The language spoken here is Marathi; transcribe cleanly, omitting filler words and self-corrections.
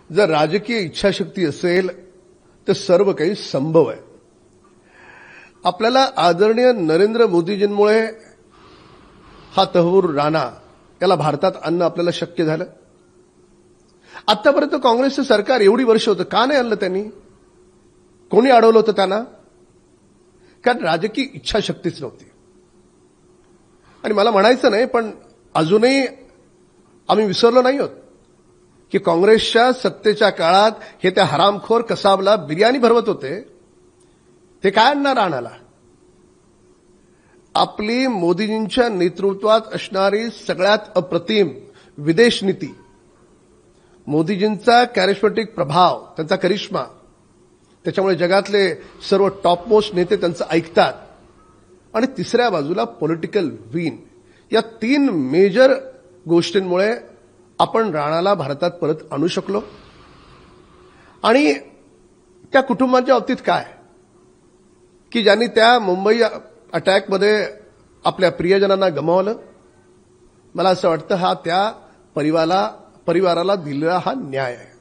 जर राजकीय इच्छाशक्ती असेल तर सर्व काही संभव आहे. आपल्याला आदरणीय नरेंद्र मोदीजींमुळे हा तहव्वूर राणा याला भारतात आणणं आपल्याला शक्य झालं. आतापर्यंत काँग्रेसचं सरकार एवढी वर्ष होतं, का नाही आणलं त्यांनी? कोणी अडवलं होतं त्यांना? कारण राजकीय इच्छाशक्तीच नव्हती. आणि मला म्हणायचं नाही, पण अजूनही आम्ही विसरलो नाही आहोत की काँग्रेसच्या सत्तेच्या काळात हे त्या हरामखोर कसाबला बिर्याणी भरवत होते. ते काय आणणार राणाला? आपली मोदीजींच्या नेतृत्वात असणारी सगळ्यात अप्रतिम विदेश नीती, मोदीजींचा कॅरिस्मॅटिक प्रभाव, त्यांचा करिश्मा, त्याच्यामुळे जगातले सर्व टॉपमोस्ट नेते त्यांचं ऐकतात. आणि तिसऱ्या बाजूला पॉलिटिकल विन, या 3 मेजर गोष्टींमुळे आपण राणाला भारतात परत आणू शकलो. आणि त्या कुटुंबांच्या बाबतीत काय की ज्यांनी त्या मुंबई अटॅकमध्ये आपल्या प्रियजनांना गमावलं, मला असं वाटतं हा त्या परिवाराला दिलेला हा न्याय आहे.